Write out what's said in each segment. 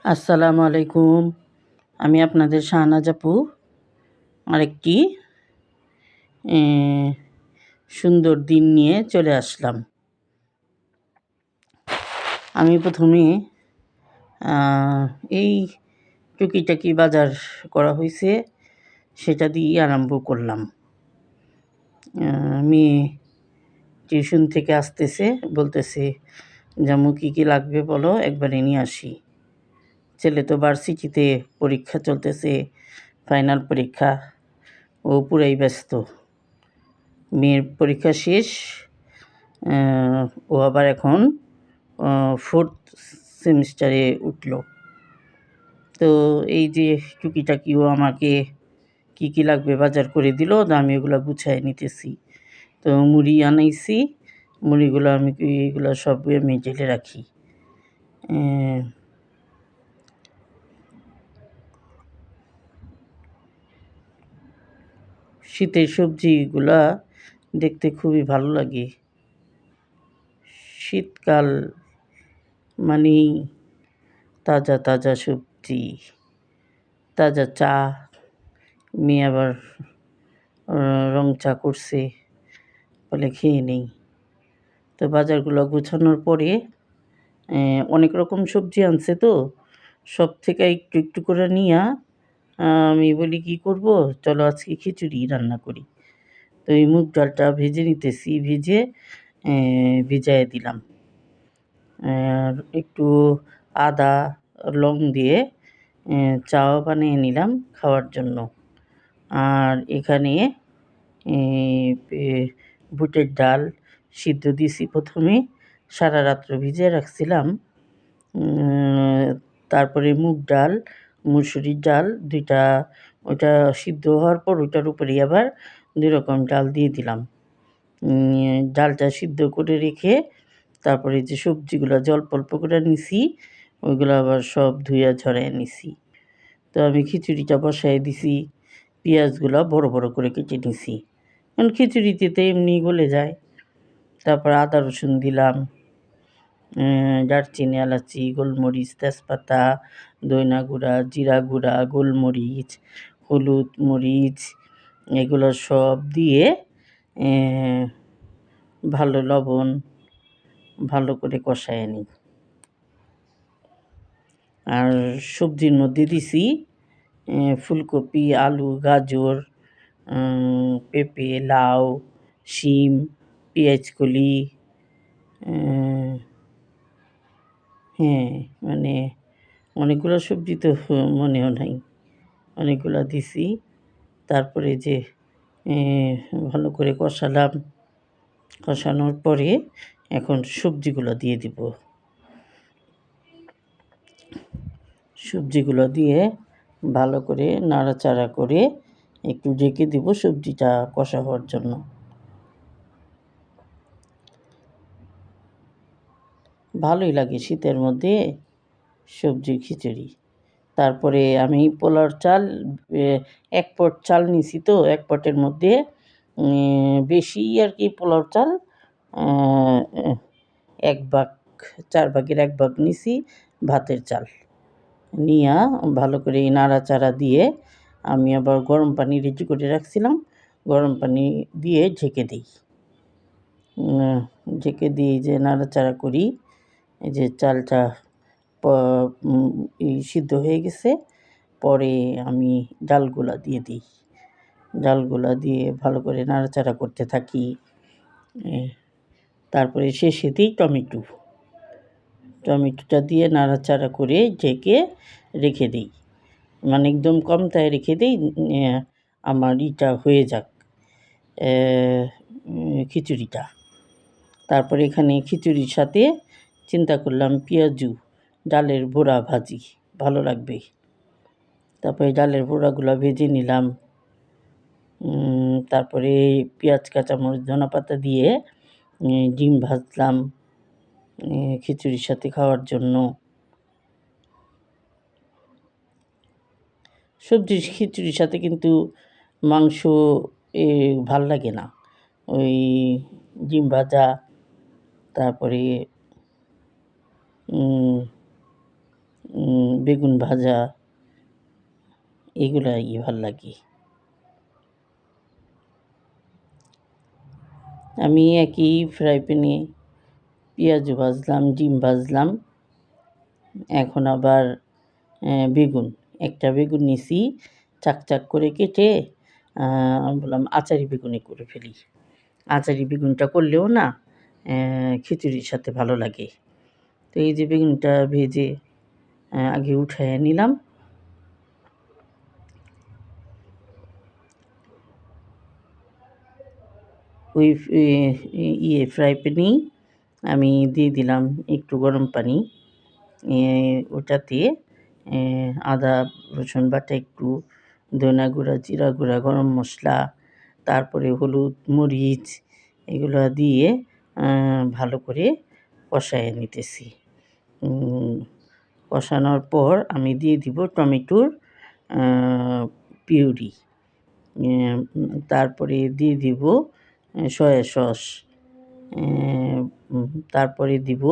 আসসালামু আলাইকুম। আমি আপনাদের শাহনাজ আপু আরেকটি এ সুন্দর দিন নিয়ে চলে আসলাম। আমি প্রথমে এই টুকিটাকি বাজার করা হয়েছে সেটা দিয়েই আরম্ভ করলাম। মেয়ে টিউশন থেকে আসতেছে, বলতেছে জাম্মু কী কী লাগবে বলো, একবারে নিয়ে আসি। ছেলে তো ভার্সিটিতে পরীক্ষা চলতেছে, ফাইনাল পরীক্ষা, ও পুরাই ব্যস্ত। মেয়ের পরীক্ষা শেষ, ও আবার এখন 4th সেমিস্টারে উঠল। তো এই যে টুকিটাকি ও আমাকে কী কী লাগবে বাজার করে দিল, তো আমি এগুলো গুছায় নিতেছি। তো মুড়ি আনাইছি, মুড়িগুলো এগুলো সব আমি ঢেলে রাখি। শীতের সবজিগুলা দেখতে খুবই ভালো লাগে। শীতকাল মানেই তাজা তাজা সবজি, তাজা চা। মেয়ে আবার রং চা করছে, বলে খেয়ে নেই। তো বাজারগুলো গোছানোর পরে অনেক রকম সবজি আনছে, তো সব থেকে একটু একটু করে নিয়া আমি বলি কী করব, চলো আজকে খিচুড়ি রান্না করি। তো এই মুগ ডালটা ভেজে নিতেছি, ভিজায় দিলাম। আর একটু আদা লং দিয়ে চাও বানিয়ে নিলাম খাওয়ার জন্য। আর এখানে বুটের ডাল সিদ্ধ দিয়েছি প্রথমে, সারা রাত্র ভিজিয়ে রাখছিলাম। তারপরে মুগ ডাল, মুসুরির ডাল দুইটা, ওইটা সিদ্ধ হওয়ার পর ওইটার উপরেই আবার 2 রকম ডাল দিয়ে দিলাম। ডালটা সিদ্ধ করে রেখে তারপরে যে সবজিগুলো জল্প অল্প করে নিছি, ওইগুলো আবার সব ধুইয়া ঝরাইয়া নিছি। তো আমি খিচুড়িটা বসায় দিছি, পেঁয়াজগুলো বড় বড় করে কেটে নিছি, কারণ খিচুড়িতে তো এমনি গলে যায়। তারপর আদা রসুন দিলাম, দারচিনি, এলাচি, গোলমরিচ, তেজপাতা, ধইনা গুঁড়া, জিরা গুঁড়া, গোলমরিচ, হলুদ, মরিচ, এগুলো সব দিয়ে ভালো লবণ ভালো করে কষায় নিই। আর সবজির মধ্যে দিছি ফুলকপি, আলু, গাজর, পেঁপে, লাউ, শিম, পেঁয়াজকলি, হ্যাঁ, মানে অনেকগুলো সবজি তো মনেও নাই, অনেকগুলো দিছি। তারপরে যে ভালো করে কষালাম, কষানোর পরে এখন সবজিগুলো দিয়ে দিব। সবজিগুলো দিয়ে ভালো করে নাড়াচাড়া করে একটু ঢেকে দিব সবজিটা কষা হওয়ার জন্য। ভালোই লাগে শীতের মধ্যে সবজির খিচুড়ি। তারপরে আমি পোলাওর চাল 1 পট চাল নিছি, তো 1 পটের মধ্যে বেশি আর কি পোলাওর চাল 1 ভাগ, 4 ভাগের 1 ভাগ নিছি ভাতের চাল। নিয়া ভালো করে নাড়াচাড়া দিয়ে আমি আবার গরম পানি রেডি করে রাখছিলাম, গরম পানি দিয়ে ঢেকে দিই। ঢেকে দিয়ে যে নাড়াচাড়া করি, এই যে চালটা সিদ্ধ হয়ে গেছে, পরে আমি ডালগুলা দিয়ে দিই। ডালগুলা দিয়ে ভালো করে নাড়াচাড়া করতে থাকি। তারপরে শেষে দিই টমেটোটা দিয়ে নাড়াচাড়া করে ঢেকে রেখে দিই, মানে একদম কম তাই রেখে দিই, আমার হয়ে যাক খিচুড়িটা। তারপরে এখানে খিচুড়ির সাথে চিন্তা করলাম পেঁয়াজু ডালের বড়া ভাজি, ভালো লাগবে। তারপরে ডালের বড়াগুলো ভেজে নিলাম। তারপরে পেঁয়াজ, কাঁচামরিচ, ধনেপাতা দিয়ে ডিম ভাজলাম খিচুড়ির সাথে খাওয়ার জন্য। সবজির খিচুড়ির সাথে কিন্তু মাংস ভাল লাগে না। ওই ডিম ভাজা, তারপরে বেগুন ভাজা, এগুলাই ভাল লাগে। আমি একই ফ্রাই প্যানে পেঁয়াজও ভাজলাম, ডিম ভাজলাম। এখন আবার বেগুন, একটা বেগুন নিছি, চাক করে কেটে আমি বললাম আচারি বেগুনি করে ফেলি। আচারি বেগুনটা করলেও না খিচুড়ির সাথে ভালো লাগে। তো এই যে বেগুনটা ভেজে আগে উঠাইয়া নিলাম। ওই ফ্রাই প্যানেই আমি দিয়ে দিলাম একটু গরম পানি। ওটাতে আদা রসুন বাটা একটু, ধনিয়া গুঁড়া, জিরা গুঁড়া, গরম মশলা, তারপরে হলুদ, মরিচ এগুলো দিয়ে ভালো করে কষাইয়া নিতেছি। কষানোর পর আমি দিয়ে দিব টমেটোর পিউরি। তারপরে দিয়ে দিব সয়া সস। তারপরে দিব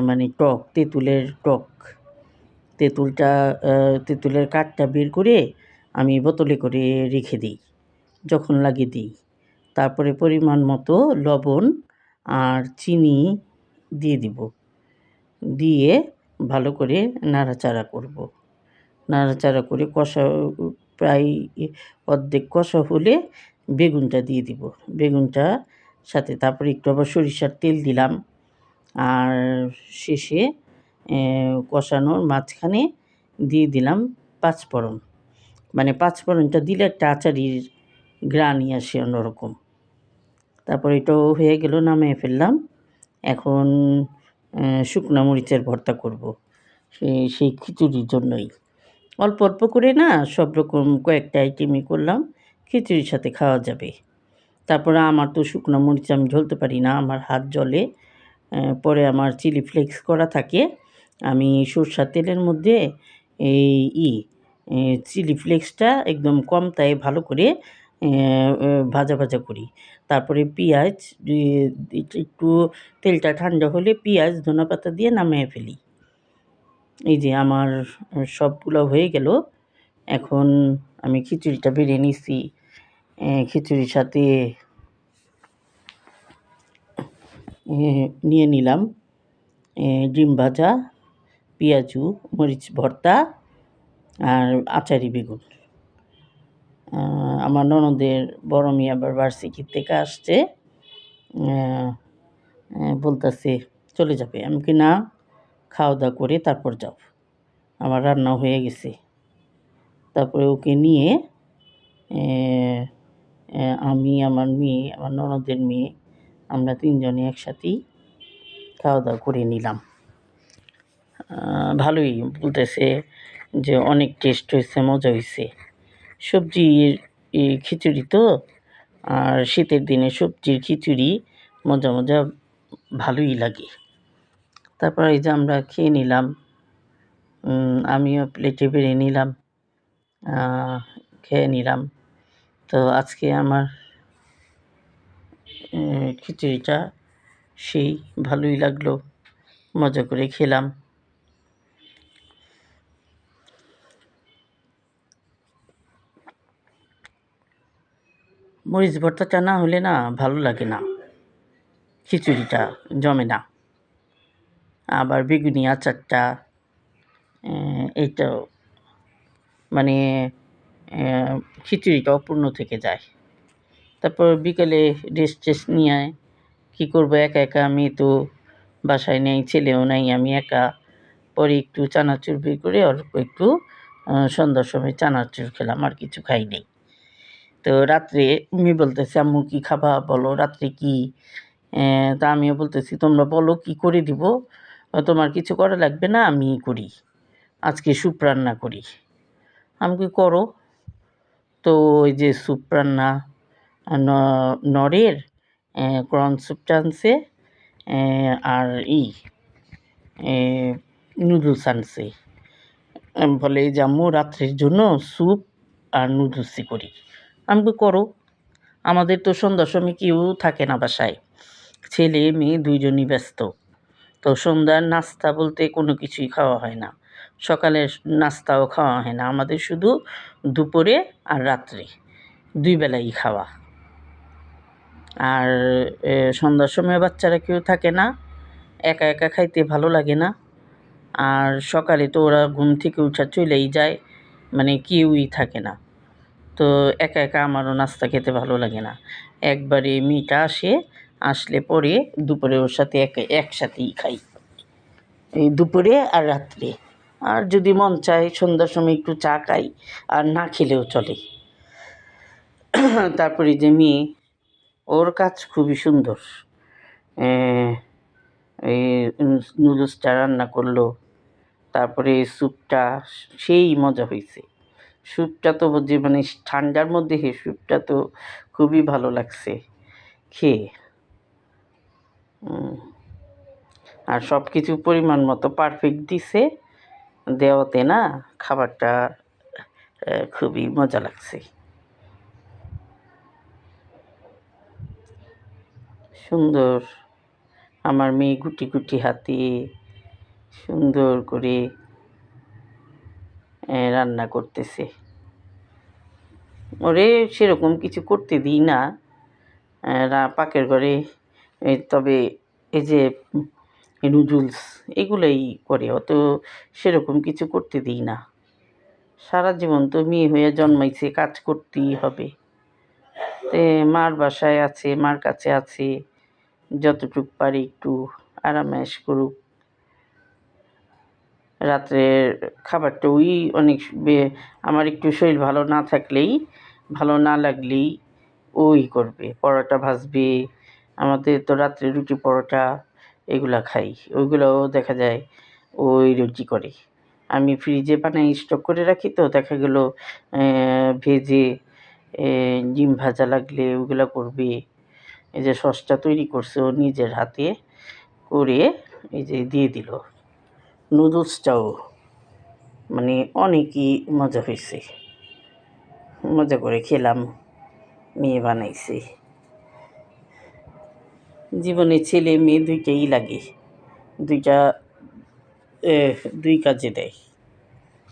মানে টক, তেঁতুলের টক। তেঁতুলের কাঠটা বের করে আমি বোতলে করে রেখে দিই, যখন লাগে দিই। তারপরে পরিমাণ মতো লবণ আর চিনি দিয়ে দিব, দিয়ে ভালো করে নাড়াচাড়া করব। নাড়াচাড়া করে প্রায় অর্ধেক কষা হলে বেগুনটা দিয়ে দিব। বেগুনটা সাথে তারপরে একটু আবার সরিষার তেল দিলাম। আর শেষে কষানোর মাঝখানে দিয়ে দিলাম পাঁচফোড়ন। মানে পাঁচফোড়নটা দিলে একটা আচারির গ্রানই আসে অন্যরকম। তারপর এটাও হয়ে গেল, নামিয়ে ফেললাম। এখন শুকনো মরিচের ভর্তা করব সেই খিচুড়ির জন্যই। অল্প অল্প করে না সব রকম কয়েকটা আইটেমই করলাম, খিচুড়ির সাথে খাওয়া যাবে। তারপরে আমার তো শুকনো মরিচ আমি ঝলতে পারি না, আমার হাত জ্বলে। পরে আমার চিলি ফ্লেক্স করা থাকে, আমি সরষের তেলের মধ্যে এই চিলি ফ্লেক্সটা একদম কম তায়ে ভালো করে ভাজা ভাজা করি। তারপরে পেঁয়াজ একটু তেলটা ঠান্ডা হলে পেঁয়াজ ধনেপাতা দিয়ে নামিয়ে ফেলি। এই যে আমার সবগুলো হয়ে গেল। এখন আমি খিচুড়িটা বেড়ে নিছি। খিচুড়ির সাথে নিয়ে নিলাম ডিম ভাজা, পেঁয়াজু, মরিচ ভর্তা আর আচারি বেগুন। আমার ননদের বড় মেয়ে আবার ভার্সিটি থেকে আসছে, বলতেছে চলে যাবে। আমি কি না, খাওয়া দাওয়া করে তারপর যাও, আমার রান্না হয়ে গেছে। তারপরে ওকে নিয়ে আমি, আমার মেয়ে, আমার ননদের মেয়ে, আমরা তিনজনে একসাথেই খাওয়া দাওয়া করে নিলাম। ভালোই বলতেছে যে অনেক টেস্ট হয়েছে, মজা হয়েছে। সবজির খিচুড়ি তো, আর শীতের দিনে সবজির খিচুড়ি মজা মজা ভালোই লাগে। তারপর এই যে আমরা খেয়ে নিলাম, আমিও প্লেটে বেড়ে নিলাম, খেয়ে নিলাম। তো আজকে আমার খিচুড়িটা সেই ভালোই লাগলো, মজা করে খেলাম। মরিচ ভর্তাটা না হলে না ভালো লাগে না, খিচুড়িটা জমে না। আবার বেগুনি আচারটা, এইটাও মানে খিচুড়িটা অপূর্ণ থেকে যায়। তারপর বিকেলে রেস্ট টেস্ট নিয়ে কী করবো, একা একা আমি তো বাসায় নেই, ছেলেও নাই, আমি একা। পরে একটু চানাচুর বের করে অল্প একটু সন্ধ্যার সময় চানাচুর খেলাম, আর কিছু খাই নাই। তো রাত্রে মেয়ে বলতেছে আম্মু কী খাবা বলো, রাত্রে কি? তা আমিও বলতেছি তোমরা বলো কি করে দিব, তোমার কিছু করা লাগবে না, আমি করি, আজকে স্যুপ রান্না করি। আমি কি করো? তো ওই যে স্যুপ রান্না, নরের কর্ন স্যুপটা আনছে, আর নুডলস আনছে। বলে যে আম্মু রাত্রের জন্য স্যুপ আর নুডলসই করি। আমি কি করো, আমাদের তো সন্ধ্যার সময় কেউ থাকে না বাসায়, ছেলে মেয়ে দুইজনই ব্যস্ত। তো সন্ধ্যার নাস্তা বলতে কোনো কিছুই খাওয়া হয় না, সকালের নাস্তাও খাওয়া হয় না, আমাদের শুধু দুপুরে আর রাত্রে 2 বেলাই খাওয়া। আর সন্ধ্যার সময় বাচ্চারা কেউ থাকে না, একা একা খাইতে ভালো লাগে না। আর সকালে তো ওরা ঘুম থেকে উঠা চলেই যায়, মানে কেউই থাকে না। তো একা একা আমারও নাস্তা খেতে ভালো লাগে না। একবারে মেয়েটা আসলে পরে দুপুরে ওর সাথে একসাথেই খাই, এই দুপুরে আর রাত্রে। আর যদি মন চায় সন্ধ্যার সময় একটু চা খাই, আর না খেলেও চলে। তারপরে যে মেয়ে, ওর কাজ খুবই সুন্দর। এই নুডলসটা রান্না করলো, তারপরে স্যুপটা সেই মজা হয়েছে। স্যুপটা তো যে মানে ঠান্ডার মধ্যে স্যুপটা তো খুবই ভালো লাগছে খেয়ে। আর সব কিছু পরিমাণ মতো পারফেক্ট দিছে, দেওয়াতে না খাবারটা খুবই মজা লাগছে। সুন্দর আমার মেয়ে গুটি গুটি হাতে সুন্দর করে রান্না করতেছে। ওরে সেরকম কিছু করতে দিই না পাকের ঘরে, তবে এই যে নুডলস এগুলোই করে, অত সেরকম কিছু করতে দিই না। সারা জীবন তো মেয়ে হয়ে জন্মাইছে, কাজ করতেই হবে। মার বাসায় আছে, মার কাছে আছে, যতটুক পারি একটু আরামায়েশ করুক। রাত্রের খাবারটা ওই অনেক আমার একটু শরীর ভালো না থাকলেই, ভালো না লাগলেই ওই করবে, পরোটা ভাজবে। আমাদের তো রাত্রে রুটি পরোটা এগুলা খাই, ওইগুলোও দেখা যায় ওই রুটি করে। আমি ফ্রিজে বানাই স্টক করে রাখি, তো দেখা গেল ভেজে ডিম ভাজা লাগলে ওগুলো করবে। এই যে সসটা তৈরি করছে ও নিজের হাতে করে, এই যে দিয়ে দিল। নুডলসটাও মানে অনেকই মজা হয়েছে, মজা করে খেলাম, মেয়ে বানাইছে। জীবনে ছেলে মেয়ে দুইটাই লাগে, দুইটা দুই কাজে দেয়।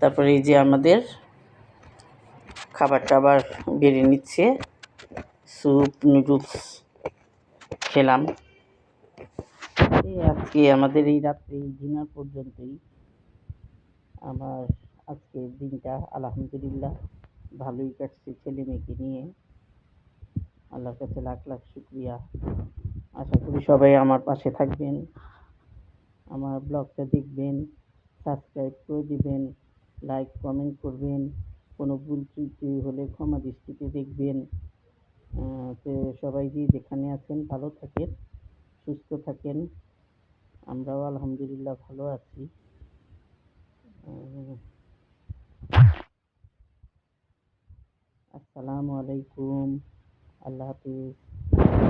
তারপরে এই যে আমাদের খাবারটা আবার বেড়ে নিচ্ছে, স্যুপ নুডলস খেলাম। আজকে আমাদের এই রাত্রে ডিনার পর্যন্তই। আমার আজকের দিনটা আলহামদুলিল্লাহ ভালোই কাটছে ছেলে মেয়েকে নিয়ে। আল্লাহর কাছে লাখ লাখ শুকরিয়া। আশা করি সবাই আমার পাশে থাকবেন, আমার ব্লগটা দেখবেন, সাবস্ক্রাইব করে দিবেন, লাইক কমেন্ট করবেন, কোনো ভুল ত্রুটি হলে ক্ষমা দৃষ্টিতে দেখবেন। তো সবাই যেখানে আছেন ভালো থাকেন, সুস্থ থাকেন। আমরাও আলহামদুলিল্লাহ ভালো আছি। আসসালামু আলাইকুম, আল্লাহ হাফিজ।